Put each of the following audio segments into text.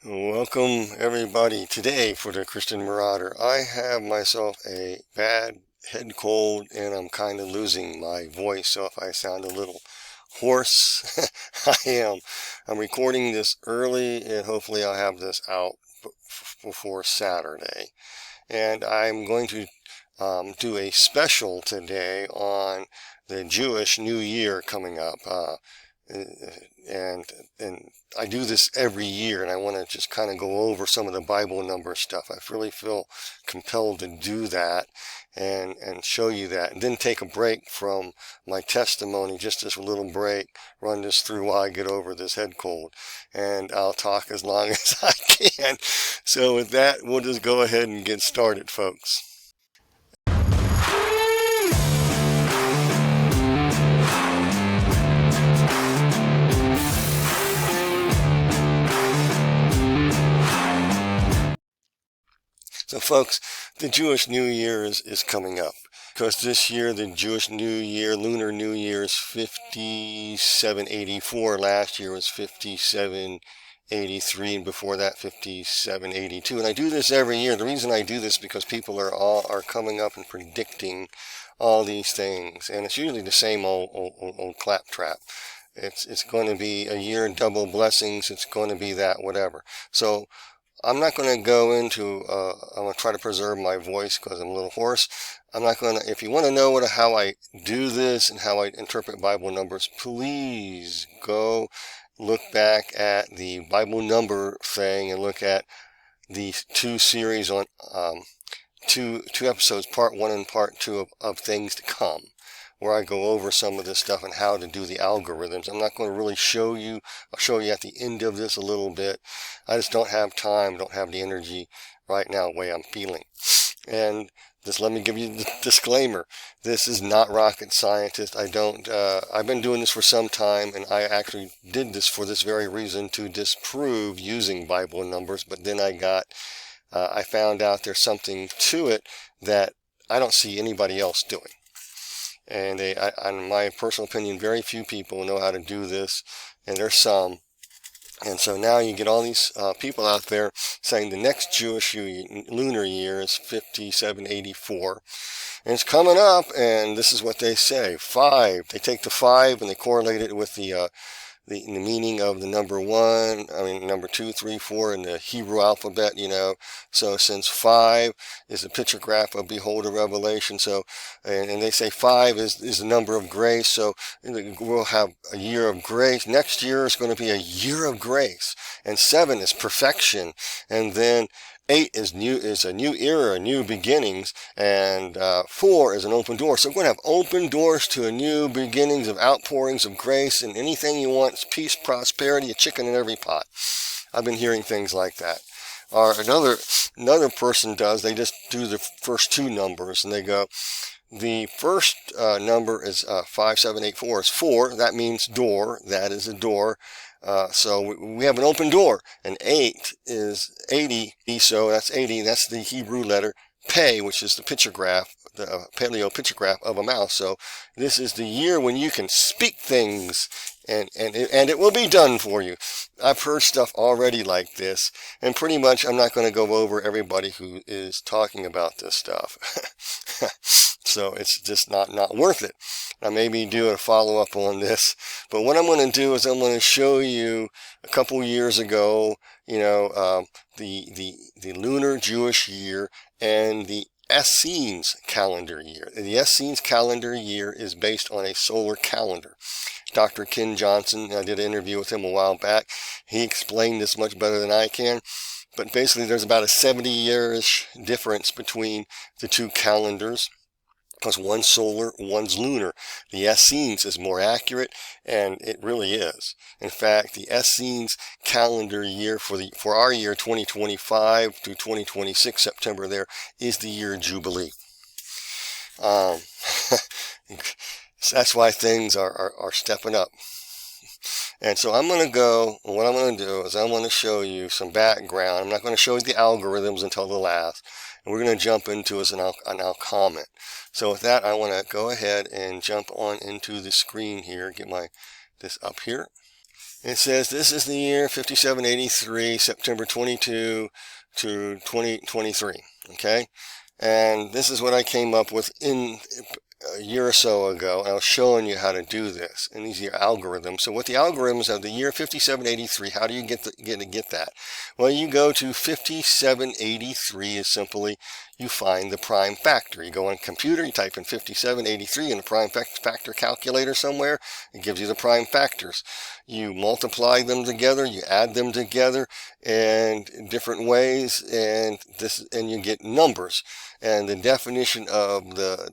Welcome everybody. Today for the Christian Marauder, I have myself a bad head cold and I'm kind of losing my voice, so if I sound a little hoarse, I am. I'm recording this early and hopefully I'll have this out before Saturday. And I'm going to do a special today on the Jewish New Year coming up. And I do this every year, and I want to just kind of go over some of the Bible number stuff. I really feel compelled to do that and show you that, and then take a break from my testimony, just this little break, run this through while I get over this head cold, and I'll talk as long as I can. So with that, we'll just go ahead and get started, folks. So folks, the Jewish New Year is coming up, because this year the Jewish New Year, Lunar New Year, is 5784. Last year was 5783, and before that 5782. And I do this every year. The reason I do this is because people are coming up and predicting all these things, and it's usually the same old claptrap. It's going to be a year of double blessings. It's going to be that whatever. So I'm not going to go into, I'm going to try to preserve my voice because I'm a little hoarse. I'm not going to, if you want to know how I do this and how I interpret Bible numbers, please go look back at the Bible number thing and look at the two series on, two episodes, part 1 and part 2 of Things to Come, where I go over some of this stuff and how to do the algorithms. I'm not going to really show you. I'll show you at the end of this a little bit. I just don't have time, don't have the energy right now, the way I'm feeling. And just let me give you the disclaimer. This is not rocket scientist. I've been doing this for some time, and I actually did this for this very reason, to disprove using Bible numbers. But then I found out there's something to it that I don't see anybody else doing. And in my personal opinion, very few people know how to do this, and there's some. And so now you get all these people out there saying the next Jewish lunar year is 5784. And it's coming up, and this is what they say. 5. They take the 5 and they correlate it with the meaning of the number 1, number 2, 3, 4 in the Hebrew alphabet, So since 5 is a picture graph of Behold a Revelation, so, and they say 5 is the number of grace, so we'll have a year of grace. Next year is going to be a year of grace, and 7 is perfection, and then 8 is a new era, new beginnings, and 4 is an open door. So we're going to have open doors to a new beginnings of outpourings of grace, and anything you want is peace, prosperity, a chicken in every pot. I've been hearing things like that. Or another person does, they just do the first 2 numbers, and they go, the first number is 5784 is 4. That means door. That is a door. So we have an open door, and 8 is 80, so that's 80, that's the Hebrew letter Pei, which is the picture graph, the paleo picture graph of a mouse. So this is the year when you can speak things, and it will be done for you. I've heard stuff already like this, and pretty much I'm not going to go over everybody who is talking about this stuff. So it's just not worth it. I maybe do a follow-up on this, but what I'm going to do is I'm going to show you a couple years ago, the lunar Jewish year and the Essenes calendar year. The Essenes calendar year is based on a solar calendar. Dr. Ken Johnson, I did an interview with him a while back. He explained this much better than I can. But basically there's about a 70-year-ish difference between the two calendars, because one's solar, one's lunar. The Essenes is more accurate, and it really is. In fact, the Essenes calendar year for our year 2025 through 2026, September there, is the year Jubilee. That's why things are stepping up. And so what I'm going to do is I'm going to show you some background. I'm not going to show you the algorithms until the last. And we're going to jump into this, and I'll comment. So with that, I want to go ahead and jump on into the screen here, get this up here. It says this is the year 5783, September 22 to 2023. Okay, and this is what I came up with in a year or so ago. I was showing you how to do this, and these are algorithms. So what the algorithms of the year 5783, how do you get that? Well, you go to 5783 is simply you find the prime factor. You go on computer, you type in 5783 in the prime factor calculator somewhere, it gives you the prime factors. You multiply them together, you add them together and in different ways, and you get numbers. And the definition of the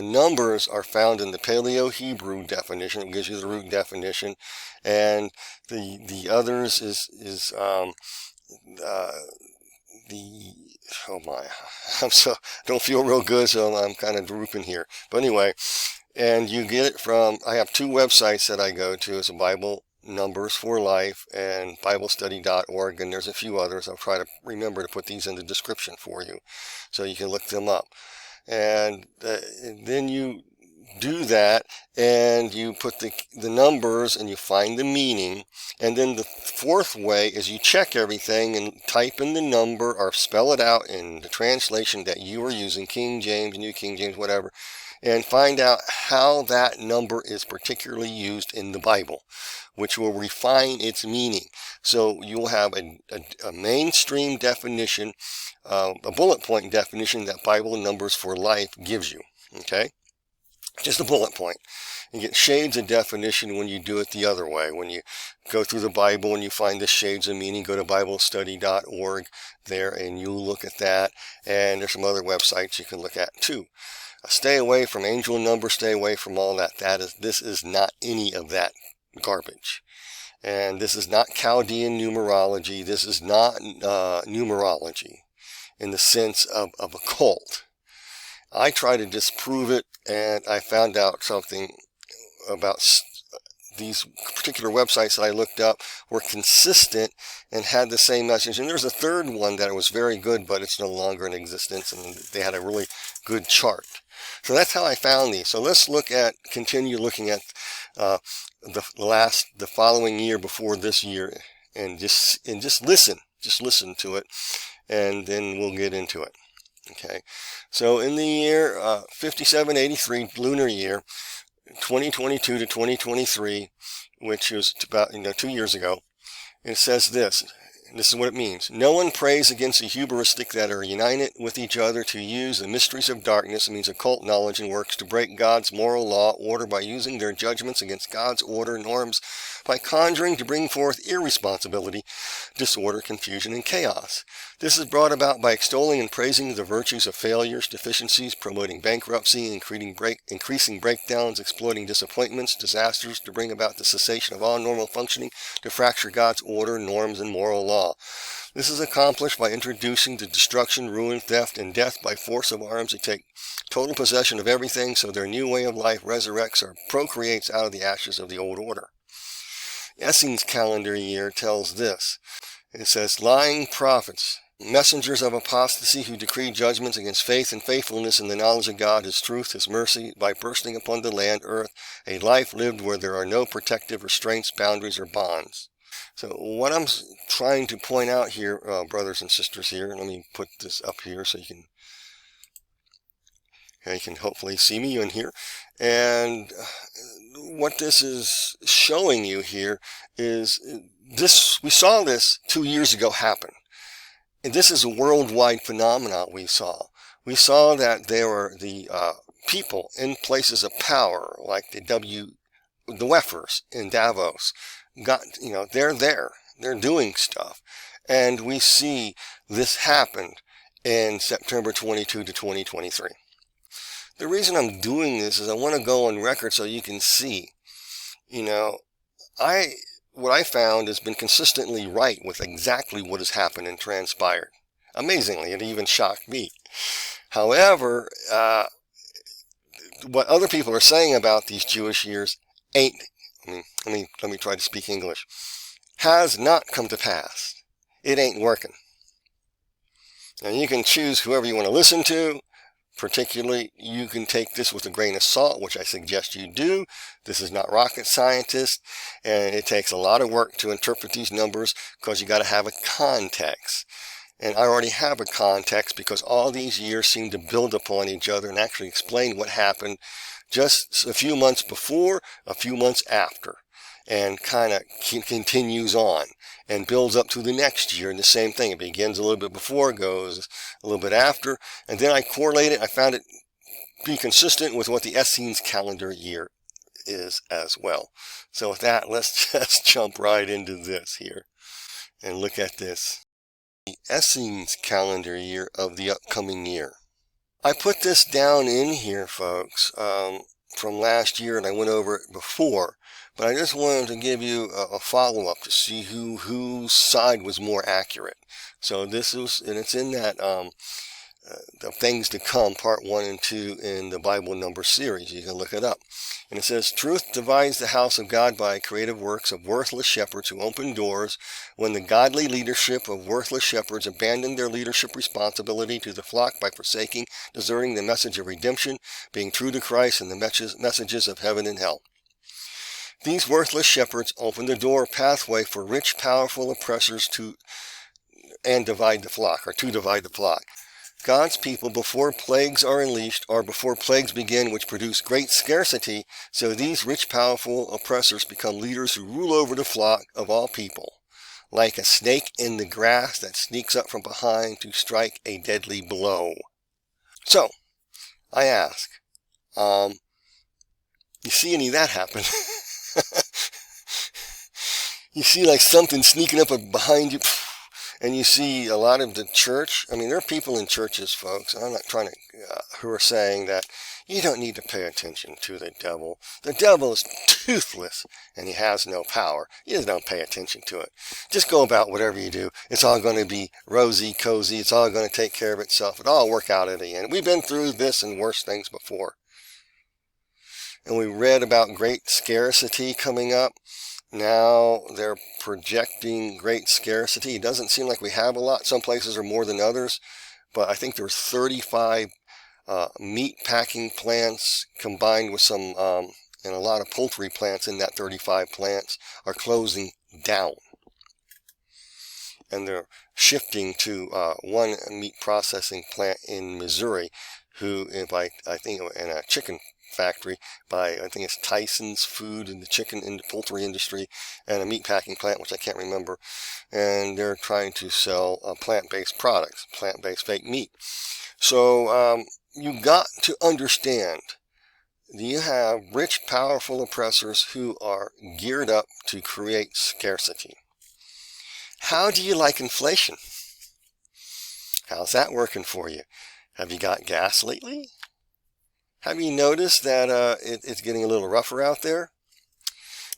numbers are found in the Paleo-Hebrew definition. It gives you the root definition, and the others is oh my, don't feel real good, so I'm kind of drooping here. But anyway, and you get it from, I have two websites that I go to. It's a Bible Numbers for Life and BibleStudy.org, and there's a few others. I'll try to remember to put these in the description for you so you can look them up. And then you do that, and you put the numbers and you find the meaning. And then the fourth way is you check everything and type in the number or spell it out in the translation that you are using, King James, New King James, whatever, and find out how that number is particularly used in the Bible, which will refine its meaning. So you'll have a mainstream definition, a bullet point definition that Bible Numbers for Life gives you. Okay? Just a bullet point. You get shades of definition when you do it the other way. When you go through the Bible and you find the shades of meaning, go to BibleStudy.org there and you look at that. And there's some other websites you can look at too. Stay away from angel numbers, stay away from all that. This is not any of that garbage. And this is not Chaldean numerology. This is not numerology in the sense of a cult. I try to disprove it, and I found out something about these particular websites that I looked up were consistent and had the same message. And there's a third one that was very good, but it's no longer in existence, and they had a really good chart. So that's how I found these. So let's continue looking at the following year before this year, and just listen to it, and then we'll get into it. Okay, so in the year 5783 lunar year, 2022 to 2023, which is about 2 years ago, it says this. This is what it means. No one prays against the hubristic that are united with each other to use the mysteries of darkness, means occult knowledge, and works to break God's moral law order by using their judgments against God's order norms, by conjuring to bring forth irresponsibility, disorder, confusion, and chaos. This is brought about by extolling and praising the virtues of failures, deficiencies, promoting bankruptcy, increasing breakdowns, exploiting disappointments, disasters, to bring about the cessation of all normal functioning, to fracture God's order, norms, and moral law. This is accomplished by introducing the destruction, ruin, theft, and death by force of arms to take total possession of everything, so their new way of life resurrects or procreates out of the ashes of the old order. Essene's calendar year tells this. It says, lying prophets, messengers of apostasy who decree judgments against faith and faithfulness in the knowledge of God, His truth, His mercy, by bursting upon the land, earth, a life lived where there are no protective restraints, boundaries, or bonds. So what I'm trying to point out here, brothers and sisters here, let me put this up here so you can hopefully see me in here. And what this is showing you here is this. We saw this 2 years ago happen. And this is a worldwide phenomenon we saw. We saw that there were the people in places of power, like the WEFers in Davos. They're there. They're doing stuff. And we see this happened in September 22 to 2023. The reason I'm doing this is I want to go on record so you can see, what I found has been consistently right with exactly what has happened and transpired. Amazingly, it even shocked me. However, what other people are saying about these Jewish years let me try to speak English, has not come to pass. It ain't working. Now you can choose whoever you want to listen to, Particularly, you can take this with a grain of salt, which I suggest you do. This is not rocket scientist, and it takes a lot of work to interpret these numbers because you got to have a context. And I already have a context because all these years seem to build upon each other and actually explain what happened just a few months before, a few months after, and kind of continues on and builds up to the next year. And the same thing, it begins a little bit before, goes a little bit after, and then I correlate it. I found it be consistent with what the Essenes calendar year is as well. So with that, let's just jump right into this here and look at this. The Essenes calendar year of the upcoming year. I put this down in here, folks, from last year, and I went over it before, but I just wanted to give you a follow-up to see whose side was more accurate. So this is, and it's in that the Things to Come, part 1 and 2 in the Bible Number series. You can look it up. And it says, truth divides the house of God by creative works of worthless shepherds who open doors when the godly leadership of worthless shepherds abandoned their leadership responsibility to the flock by forsaking, deserting the message of redemption, being true to Christ and the messages of heaven and hell. These worthless shepherds opened the door pathway for rich, powerful oppressors to divide the flock. God's people, before plagues are unleashed, or before plagues begin, which produce great scarcity, so these rich, powerful oppressors become leaders who rule over the flock of all people, like a snake in the grass that sneaks up from behind to strike a deadly blow. So, I ask, you see any of that happen? You see like something sneaking up behind you, and you see a lot of the church. I mean, there are people in churches, folks, I'm not trying to, who are saying that you don't need to pay attention to the devil. The devil is toothless, and he has no power. You just don't pay attention to it. Just go about whatever you do. It's all going to be rosy, cozy. It's all going to take care of itself. It'll all work out at the end. We've been through this and worse things before. And we read about great scarcity coming up. Now they're projecting great scarcity. It doesn't seem like we have a lot. Some places are more than others, but I think there's 35 meat packing plants combined with some and a lot of poultry plants in that 35 plants are closing down. And they're shifting to one meat processing plant in Missouri, who, I think, in a chicken factory by, I think it's Tyson's Food in the chicken and poultry industry, and a meat packing plant, which I can't remember, and they're trying to sell plant-based products, plant-based fake meat. So you got to understand, you have rich, powerful oppressors who are geared up to create scarcity. How do you like inflation? How's that working for you? Have you got gas lately? Have you noticed that it's getting a little rougher out there?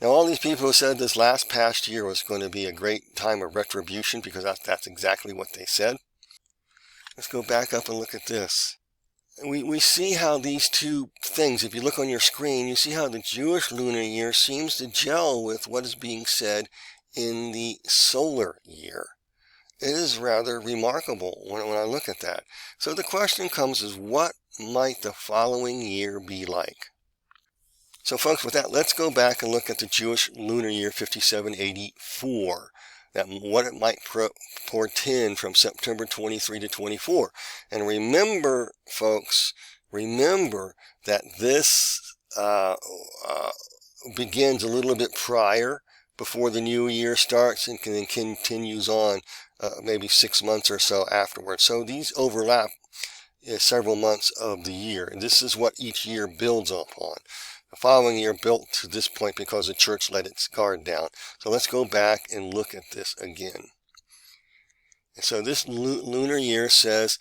Now, all these people who said this past year was going to be a great time of retribution, because that's exactly what they said. Let's go back up and look at this. We see how these two things, if you look on your screen, you see how the Jewish lunar year seems to gel with what is being said in the solar year. It is rather remarkable when I look at that. So the question comes is, what might the following year be like? So folks, with that, let's go back and look at the Jewish lunar year 5784. What it might portend from September 23 to 24. And remember, folks, that this begins a little bit prior, before the new year starts, and then continues on maybe 6 months or so afterwards. So these overlap several months of the year, and this is what each year builds upon. The following year built to this point because the church let its guard down. So let's go back and look at this again. And so this lunar year says,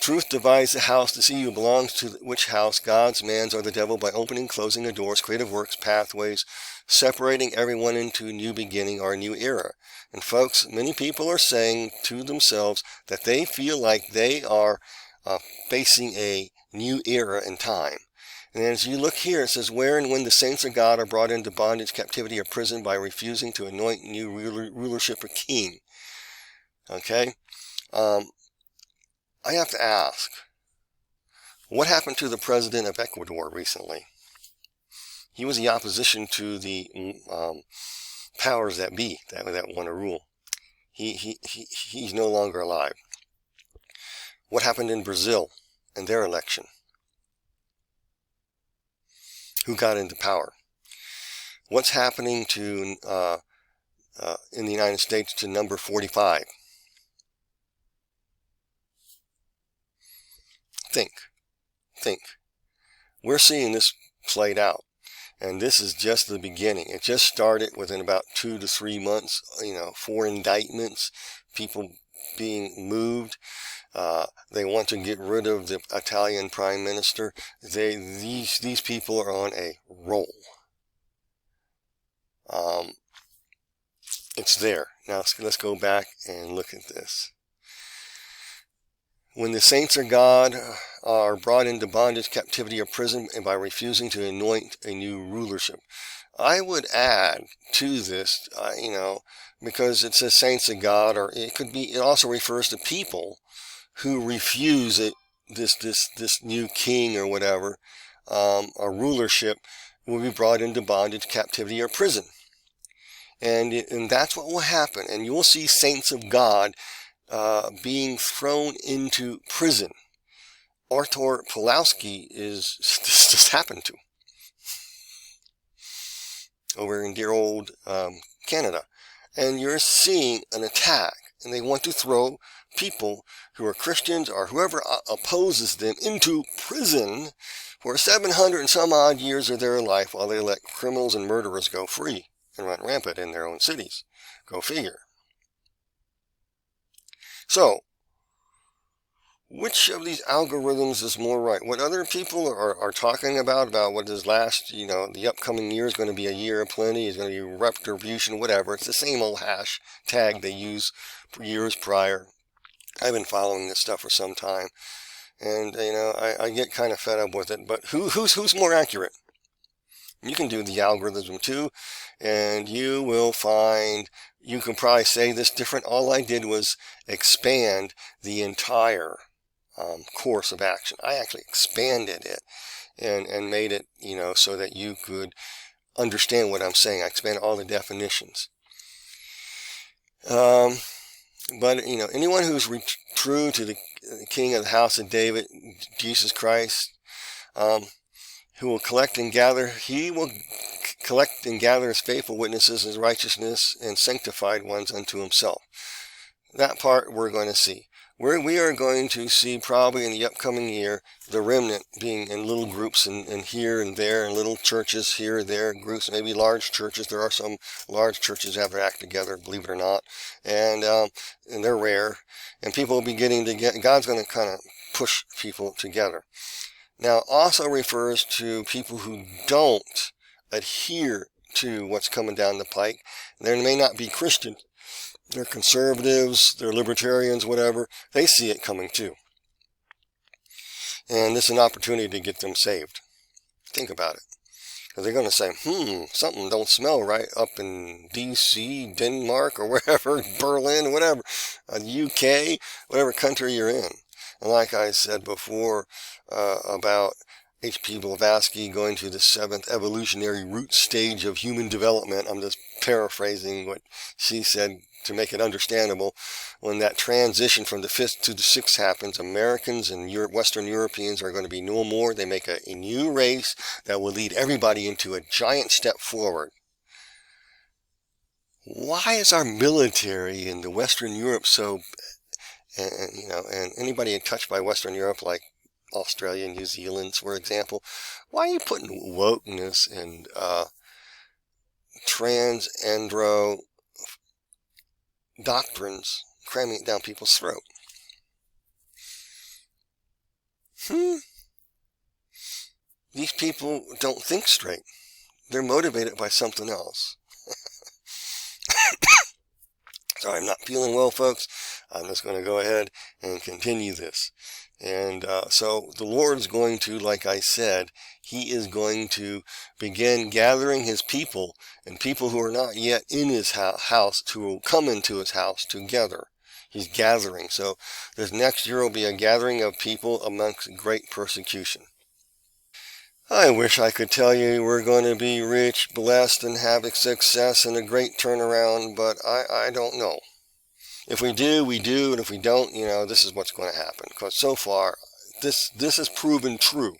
truth divides the house to see who belongs to which house, God's, man's, or the devil, by opening, closing the doors, creative works, pathways, separating everyone into a new beginning or a new era. And folks, many people are saying to themselves that they feel like they are facing a new era in time. And as you look here, it says, where and when the saints of God are brought into bondage, captivity, or prison by refusing to anoint new rulership or king. Okay? I have to ask, What happened to the president of Ecuador recently? He was the opposition to the powers that be that want to rule. He's no longer alive. What happened in Brazil and their election? Who got into power? What's happening to in the United States to number 45? Think. We're seeing this played out. And this is just the beginning. It just started within about 2 to 3 months, 4 indictments, people being moved. They want to get rid of the Italian prime minister. These people are on a roll. It's there. Now let's go back and look at this. When the saints of God are brought into bondage, captivity, or prison, and by refusing to anoint a new rulership. I would add to this, because it says saints of God, or it also refers to people who refuse this new king or whatever, or rulership, will be brought into bondage, captivity, or prison. And that's what will happen. And you'll see saints of God being thrown into prison. Arthur Pulowski this just happened to over in dear old Canada. And you're seeing an attack, and they want to throw people who are Christians or whoever opposes them into prison for 700 and some odd years of their life while they let criminals and murderers go free and run rampant in their own cities. Go figure. So, which of these algorithms is more right? What other people are talking about what is last, the upcoming year is going to be a year of plenty, is going to be retribution, whatever. It's the same old hashtag they used for years prior. I've been following this stuff for some time, and, I get kind of fed up with it. But who's more accurate? You can do the algorithm too, and you will find, you can probably say this different. All I did was expand the entire course of action. I actually expanded it and made it, so that you could understand what I'm saying. I expanded all the definitions. But, anyone who's true to the King of the house of David, Jesus Christ, who will collect and gather, he will collect and gather his faithful witnesses, his righteousness, and sanctified ones unto himself. That part we're going to see. We are going to see probably in the upcoming year the remnant being in little groups and here and there, and little churches here and there, groups, maybe large churches. There are some large churches that have their act together, believe it or not, and they're rare. And people will be God's going to kind of push people together. Now, also refers to people who don't adhere to what's coming down the pike. They may not be Christians. They're conservatives, they're libertarians, whatever. They see it coming too. And this is an opportunity to get them saved. Think about it. Because they're going to say, something don't smell right up in D.C., Denmark, or wherever, Berlin, whatever, UK, whatever country you're in. And like I said before about H.P. Blavatsky going to the 7th evolutionary root stage of human development, I'm just paraphrasing what she said to make it understandable. When that transition from the 5th to the 6th happens, Americans and Western Europeans are going to be no more. They make a new race that will lead everybody into a giant step forward. Why is our military in the Western Europe so, and anybody touched by Western Europe, like Australia, New Zealand, for example, why are you putting wokeness and transandro doctrines, cramming it down people's throat? These people don't think straight. They're motivated by something else. Sorry, I'm not feeling well, folks. I'm just going to go ahead and continue this. And so the Lord's going to, like I said, he is going to begin gathering his people, and people who are not yet in his house to come into his house together. He's gathering. So this next year will be a gathering of people amongst great persecution. I wish I could tell you we're going to be rich, blessed, and have success and a great turnaround, but I don't know. If we do, we do, and if we don't, this is what's going to happen. Because so far, this has proven true.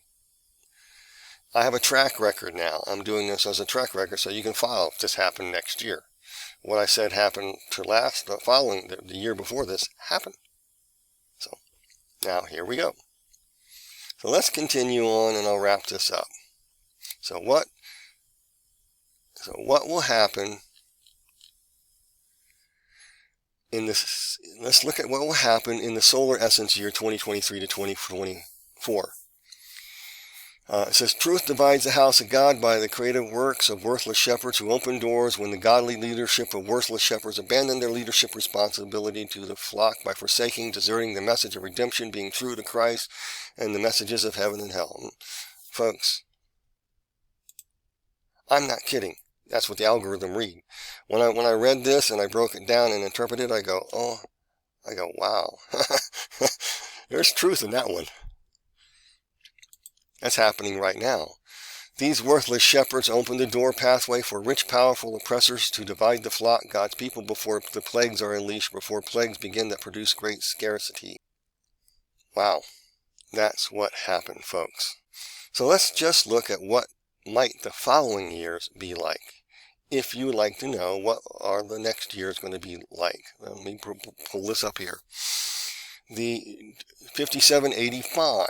I have a track record now. I'm doing this as a track record, so you can follow if this happened next year. What I said happened the year before this happened. So now here we go. So let's continue on, and I'll wrap this up. So what will happen in this? Let's look at what will happen in the solar essence year 2023 to 2024. It says, truth divides the house of God by the creative works of worthless shepherds who open doors when the godly leadership of worthless shepherds abandon their leadership responsibility to the flock by deserting the message of redemption, being true to Christ and the messages of heaven and hell. Folks, I'm not kidding. That's what the algorithm read. When I read this and I broke it down and interpreted it, I go, wow. There's truth in that one. That's happening right now. These worthless shepherds open the door pathway for rich, powerful oppressors to divide the flock, God's people, before the plagues are unleashed, before plagues begin that produce great scarcity. Wow. That's what happened, folks. So let's just look at what might the following years be like. If you would like to know what are the next years going to be like. Let me pull this up here. The 5785,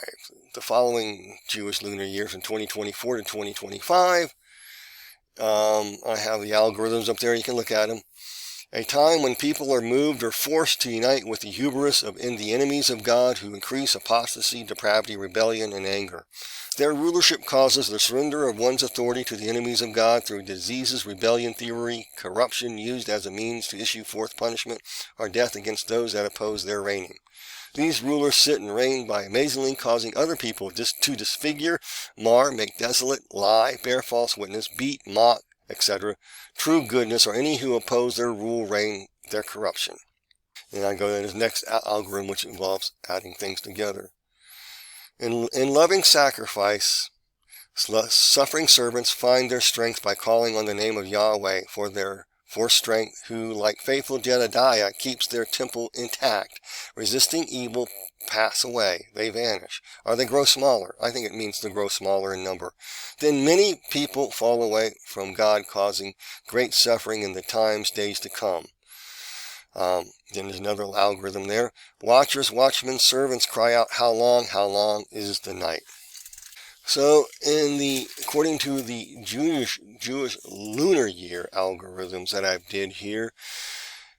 the following Jewish lunar years from 2024 to 2025. I have the algorithms up there. You can look at them. A time when people are moved or forced to unite with the hubris of the enemies of God who increase apostasy, depravity, rebellion, and anger. Their rulership causes the surrender of one's authority to the enemies of God through diseases, rebellion, thievery, corruption used as a means to issue forth punishment or death against those that oppose their reigning. These rulers sit and reign by amazingly causing other people to disfigure, mar, make desolate, lie, bear false witness, beat, mock, etc., true goodness, or any who oppose their rule, reign, their corruption. And I go to this next algorithm, which involves adding things together. In loving sacrifice, suffering servants find their strength by calling on the name of Yahweh for strength, who, like faithful Jedediah, keeps their temple intact. Resisting evil pass away, they vanish, or they grow smaller. I think it means to grow smaller in number. Then many people fall away from God, causing great suffering in the days to come. Then there's another algorithm there. Watchers, watchmen, servants cry out, how long is the night? So according to the Jewish lunar year algorithms that I did here,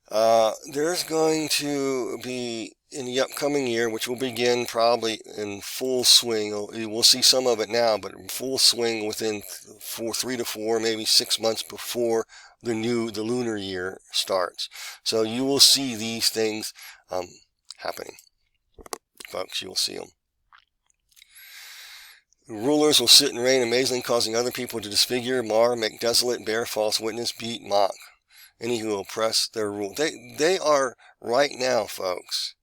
there's going to be, in the upcoming year, which will begin probably in full swing, we'll see some of it now, but in full swing within 3 to 4, maybe 6 months before the lunar year starts. So you will see these things happening. Folks, you will see them. Rulers will sit and reign amazingly, causing other people to disfigure, mar, make desolate, bear false witness, beat, mock any who oppress their rule. They are right now, folks.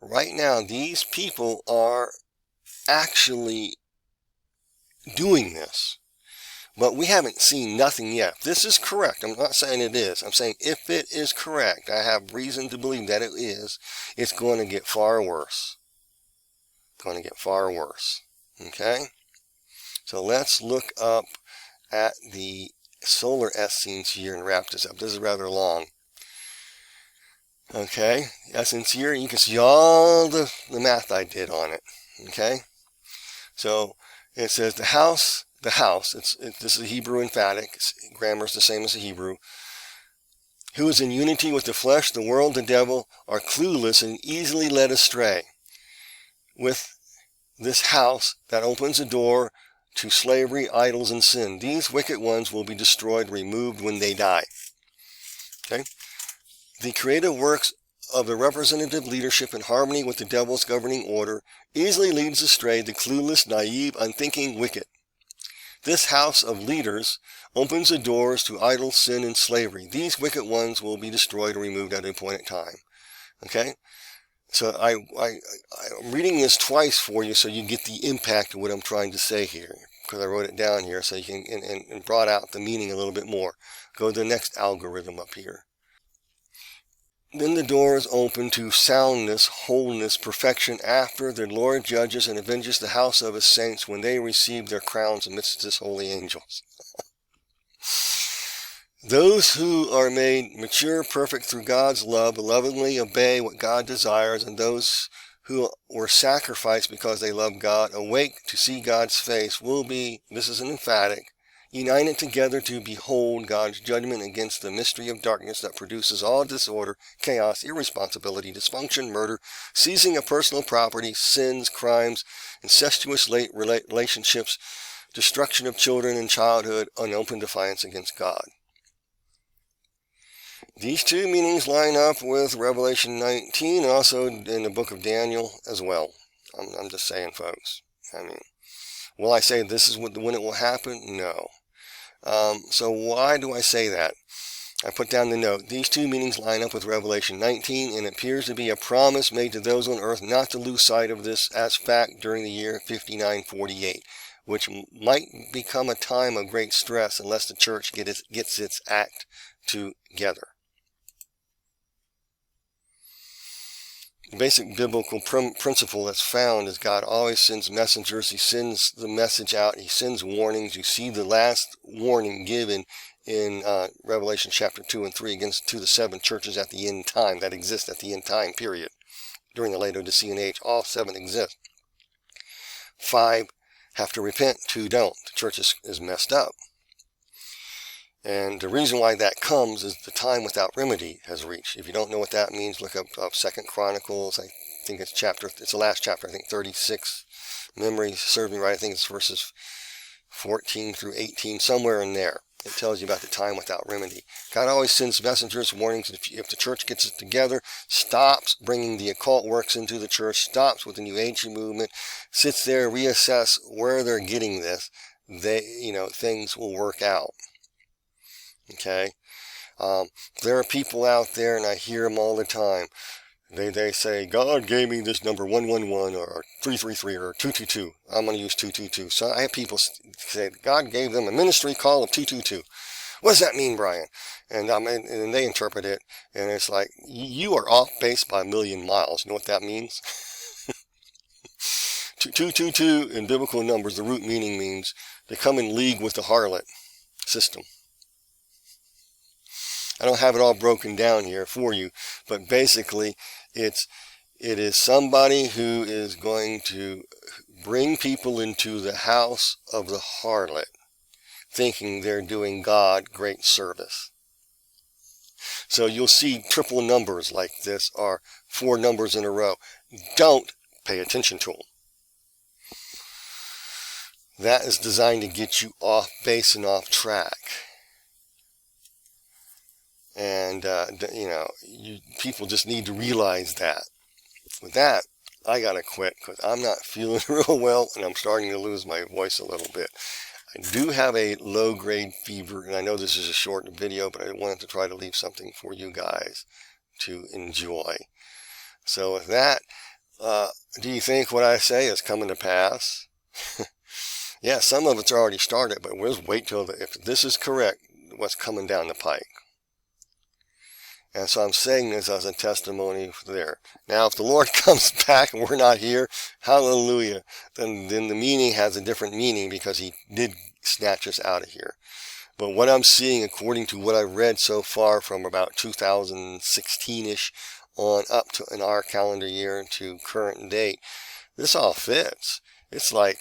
Right now, these people are actually doing this. But we haven't seen nothing yet. If this is correct, I'm not saying it is. I'm saying if it is correct, I have reason to believe that it is, it's going to get far worse. It's going to get far worse. Okay? So let's look up at the solar essence year and wrap this up. This is rather long. Okay? Essence year, you can see all the math I did on it. Okay? So it says the house, this is a Hebrew emphatic, grammar is the same as the Hebrew, who is in unity with the flesh, the world, the devil, are clueless and easily led astray. With this house that opens a door to slavery, idols, and sin. These wicked ones will be destroyed, removed when they die. Okay? The creative works of the representative leadership in harmony with the devil's governing order easily leads astray the clueless, naive, unthinking wicked. This house of leaders opens the doors to idle, sin, and slavery. These wicked ones will be destroyed or removed at an appointed time. Okay? So I'm reading this twice for you so you get the impact of what I'm trying to say here, because I wrote it down here so you can, and brought out the meaning a little bit more. Go to the next algorithm up here. Then the door is open to soundness, wholeness, perfection after the Lord judges and avenges the house of his saints when they receive their crowns amidst his holy angels. Those who are made mature, perfect through God's love, lovingly obey what God desires, and those who were sacrificed because they love God, awake to see God's face, will be, this is an emphatic, united together to behold God's judgment against the mystery of darkness that produces all disorder, chaos, irresponsibility, dysfunction, murder, seizing of personal property, sins, crimes, incestuous relationships, destruction of children in childhood, and open defiance against God. These two meanings line up with Revelation 19 and also in the book of Daniel as well. I'm just saying, folks. I mean, will I say this is when it will happen? No. So why do I say that? I put down the note. These two meanings line up with Revelation 19 and appears to be a promise made to those on earth not to lose sight of this as fact during the year 5948, which might become a time of great stress unless the church gets its act together. The basic biblical principle that's found is God always sends messengers. He sends the message out. He sends warnings. You see the last warning given in Revelation chapter 2 and 3 to the 7 churches at the end time that exist at the end time period. During the Laodicean age, all 7 exist. 5 have to repent, 2 don't. The church is messed up. And the reason why that comes is the time without remedy has reached. If you don't know what that means, look up 2 Chronicles. I think it's the last chapter, I think 36. Memory serves me right. I think it's verses 14 through 18, somewhere in there. It tells you about the time without remedy. God always sends messengers, warnings. If the church gets it together, stops bringing the occult works into the church, stops with the New Age movement, sits there, reassess where they're getting this, things will work out. Okay, there are people out there, and I hear them all the time. They say, God gave me this number 111 or 333 or 222. I'm going to use 222. So I have people say, God gave them a ministry call of 222. What does that mean, Brian? And they interpret it, and it's like, you are off base by a million miles. You know what that means? 222 in biblical numbers, the root meaning means they come in league with the harlot system. I don't have it all broken down here for you, but basically it is somebody who is going to bring people into the house of the harlot, thinking they're doing God great service. So you'll see triple numbers like this, or 4 numbers in a row. Don't pay attention to them. That is designed to get you off base and off track. And, people just need to realize that. With that, I got to quit because I'm not feeling real well and I'm starting to lose my voice a little bit. I do have a low-grade fever, and I know this is a short video, but I wanted to try to leave something for you guys to enjoy. So with that, do you think what I say is coming to pass? Yeah, some of it's already started, but we'll just wait till if this is correct, what's coming down the pike. And so I'm saying this as a testimony there. Now, if the Lord comes back and we're not here, hallelujah, then the meaning has a different meaning because he did snatch us out of here. But what I'm seeing, according to what I've read so far from about 2016-ish on up to in our calendar year to current date, this all fits. It's like,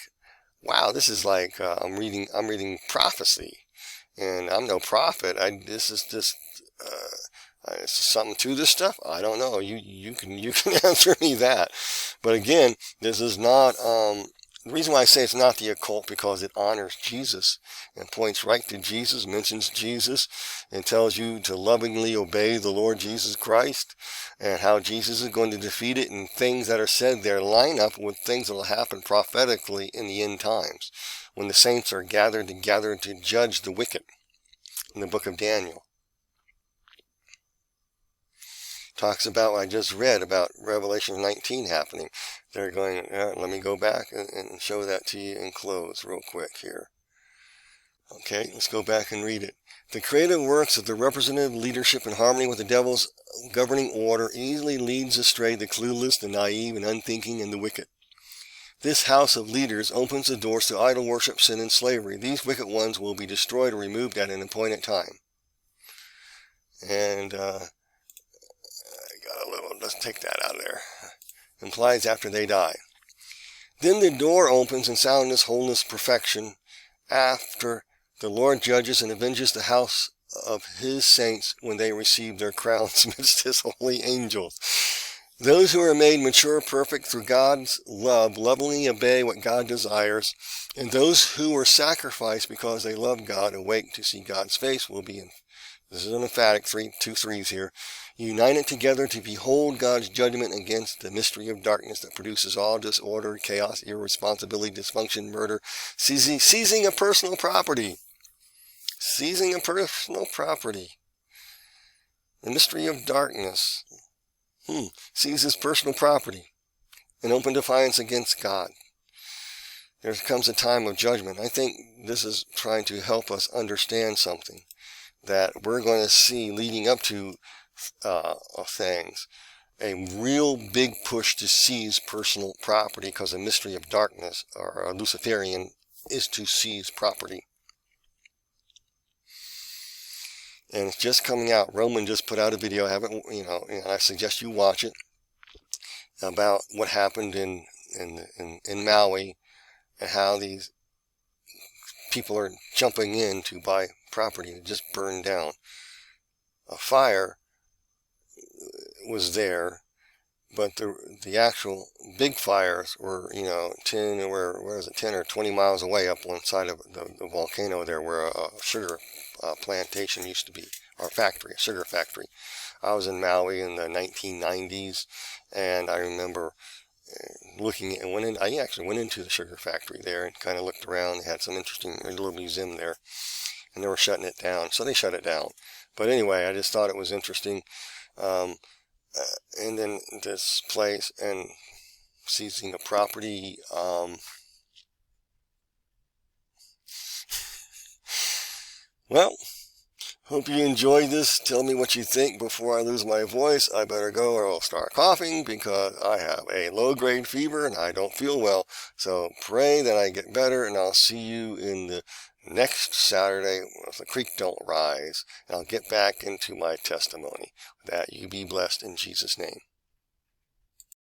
wow, this is like I'm reading prophecy, and I'm no prophet. This is just. Is something to this stuff? I don't know. You can answer me that. But again, this is not the reason why I say it's not the occult, because it honors Jesus and points right to Jesus, mentions Jesus, and tells you to lovingly obey the Lord Jesus Christ and how Jesus is going to defeat it, and things that are said there line up with things that will happen prophetically in the end times when the saints are gathered together to judge the wicked in the book of Daniel. talks about what I just read about Revelation 19 happening. They're going, let me go back and show that to you and close real quick here. Okay, let's go back and read it. The creative works of the representative leadership in harmony with the devil's governing order easily leads astray the clueless, the naive, and unthinking, and the wicked. This house of leaders opens the doors to idol worship, sin, and slavery. These wicked ones will be destroyed or removed at an appointed time. And let's take that out of there. Implies after they die. Then the door opens in soundness, wholeness, perfection, after the Lord judges and avenges the house of his saints when they receive their crowns amidst his holy angels. Those who are made mature, perfect through God's love, lovingly obey what God desires, and those who were sacrificed because they love God, awake to see God's face, will be in. This is an emphatic two threes here. United together to behold God's judgment against the mystery of darkness that produces all disorder, chaos, irresponsibility, dysfunction, murder, seizing of personal property. Seizing of personal property. The mystery of darkness seizes personal property in open defiance against God. There comes a time of judgment. I think this is trying to help us understand something that we're going to see leading up to things. A real big push to seize personal property, because the mystery of darkness, or a Luciferian, is to seize property. And it's just coming out. Roman just put out a video. I haven't, I suggest you watch it, about what happened in Maui, and how these people are jumping in to buy property that just burned down. A fire was there, but the actual big fires were 10 or 20 miles away up one side of the volcano there, where a sugar plantation used to be, or factory, a sugar factory. I was in Maui in the 1990s, and I remember looking and I actually went into the sugar factory there and kind of looked around. They had some interesting little museum there, and they were shutting it down, so they shut it down. But anyway, I just thought it was interesting. And then this place and seizing the property. Well, hope you enjoyed this. Tell me what you think before I lose my voice. I better go or I'll start coughing, because I have a low-grade fever and I don't feel well. So pray that I get better, and I'll see you in the next Saturday if the creek don't rise, and I'll get back into my testimony. That you be blessed in Jesus' name.